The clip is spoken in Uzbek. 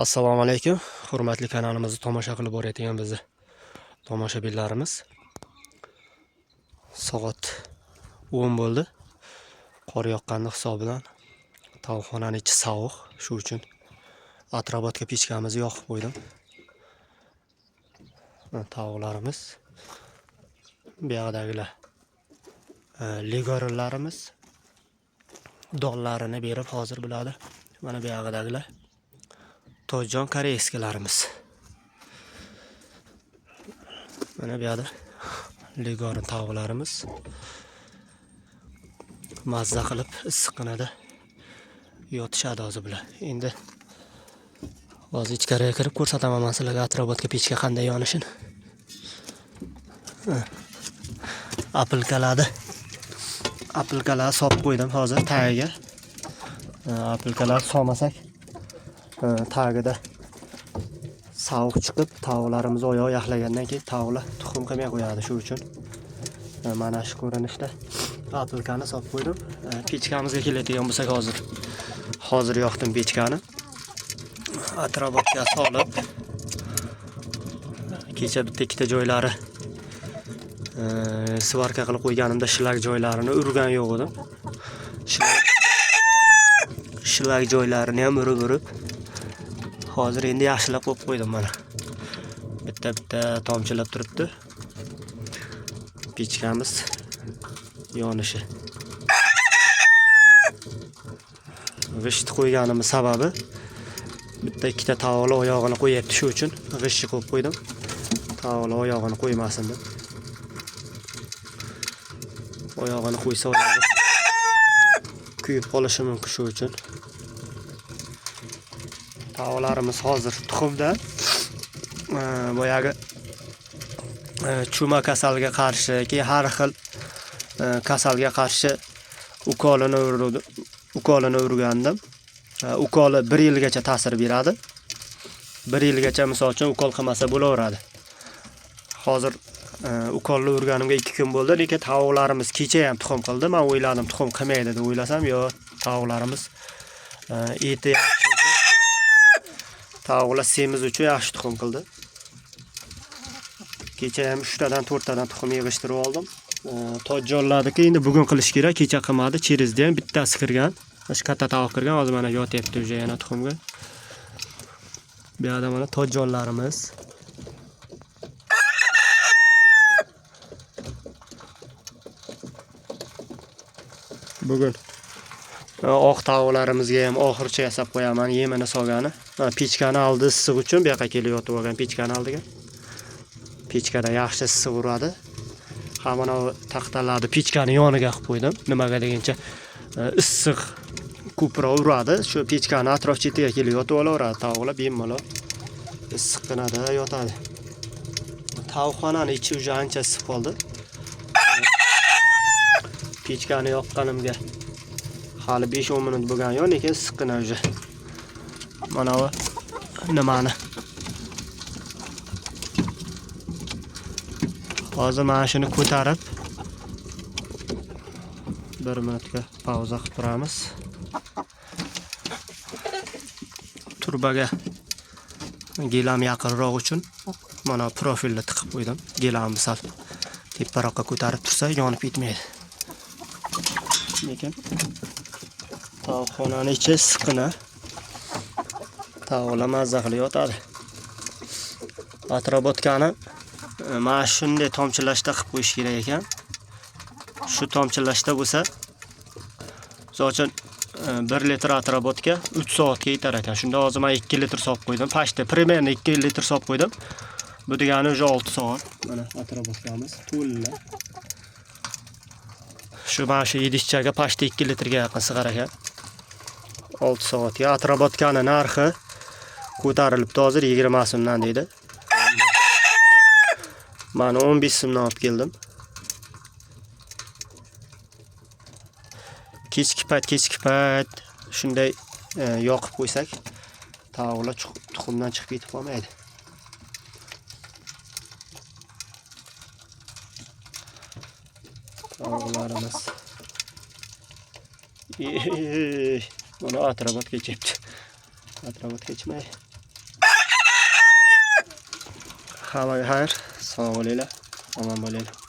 Assalomu alaykum. Hurmatli kanalimizni tomosha qilib borayotgan bizni tomoshabinlarimiz. Soat 10 bo'ldi. Qor yoqqani hisobidan tavxonaning ichi sovuq, shu uchun atrofga pechkamizni yoqib qo'ydim. Tavuqlarimiz, bu yoqdagilar legorinlarimiz donlarini berib hozir bo'ladi. Mana bu yoqdagilar Tojjon koreyskilarimiz. Mana bu yerda legorin tavuqlarimiz mazza qilib issiqqinada yotishadi o'zi bilan. Endi hozir ichkariga kirib ko'rsataman men sizlarga atrofga pechka qanday yonishini. Apilkalar solib qo'ydim hozir tagiga. Apilkalar solmasak tagida sovuq chiqib, tavuqlarimiz oyoq yaxlagandan keyin tavuqlar tuxum qilmay qo'yadi. Shu uchun mana shu ko'rinishda apilkani solib qo'ydim. Pechkamizga keladigan bo'lsak, hozir yoqdim pechkani. Atrofga solib, kecha bitta ikkita joylari svarka qilib qo'yganimda shilak joylarini urgan yo'q edim. Shilak joylarini ham urib hozir endi yaxshilab qo'yib qo'ydim mana. Bitta tomchilab turibdi. Pechkamiz yonishi. G'isht qo'yganimiz sababi bitta ikkita tavuqlar oyog'ini qo'yapti, shu uchun g'isht qo'yib qo'ydim. Tavuqlar oyog'ini qo'ymasin deb. Oyog'ini qo'ysa kuyib qolishi mumkin, shu uchun. Tavuqlarimiz hozir tuxumda. Boyagi chuma kasalga qarshi, har xil kasalga qarshi ukolini urgandim. Ukoli 1 yilgacha ta'sir beradi. 1 yilgacha misol uchun ukol qilmasa bo'laveradi. Hozir ukolni urganimga 2 kun bo'ldi, lekin tavuqlarimiz kecha ham tuxum qildi. Men o'yladim tuxum qilmaydi deb o'ylasam, yo'q, tavuqlarimiz eti yaxshi. Tavuqlar semiz uchun yaxshi tuxum qildi. Kecha ham 3 tadan 4 tadan tuxum yig'ishtirib oldim. Tojjonlarniki endi bugun qilish kerak, kecha qilmadi. Cherizda ham bittasi kirgan. Shu katta tavuq kirgan, hozir mana yotyapti o'sha yana tuxumga. Bu yerda mana tojjonlarimiz. Bugun oq tavuqlarimizga ham oxircha yasab qo'yaman, yemini solgani. Pechkani oldi issiq uchun bu yoqqa kelib yotib olgan pechkani oldiga. Pechkada yaxshi issiq uradi. Ha mana taxtalarni pechkani yoniga qilib qo'ydim. Nimaga deguncha issiq ko'proq uradi. Shu pechkani atrof chetiga kelib yotib olaveradi tavuqlar bemalol. Issiqqinada yotadi. Tavuqxonaning ichi уже ancha issiq qoldi. Pechkani yoqqanimga hali 5-10 minut bo'lgan yo'q, lekin issiqqina уже. Mana bu nimani? Hozir mana shuni ko'tarib 1 minutga pauza qilib turamiz. Turbaga gilam yaqinroq uchun mana profilni tiqib qo'ydim. Gilamni sal teparoqqa ko'tarib tursa yonib ketmaydi. Lekin tavuqxonaning ichi issiqqina. Tavuqlar mazza qilib yotadi. Atrofni mana shunday tomchilashda qilib qo'yish kerak ekan. Shu tomchilashda bo'lsa, zo'chan 1 litr atrofga 3 soatga yetar ekan. Shunda hozir men 2 litr solib qo'ydim. Pashta примерно 2 litr solib qo'ydim. Bu degani уже 6 soat. Mana atrofimiz to'llar. Shu mana shu idishchaga pashta 2 litrga yaqin sig'ar ekan. 6 soatga. Atrofkani narxi ko'tarilibdi hozir 20 so'mdan deydi. Men 15 so'mdan olib keldim. Kechki payt shunday yoqib qo'ysak, tavuqlar tuxumdan chiqib ketib qolmaydi. Tavuqlarimiz. Mana atrofga kechibdi. Atrofga kechmay Hammaga xayr, sog' bo'linglar, omon bo'linglar.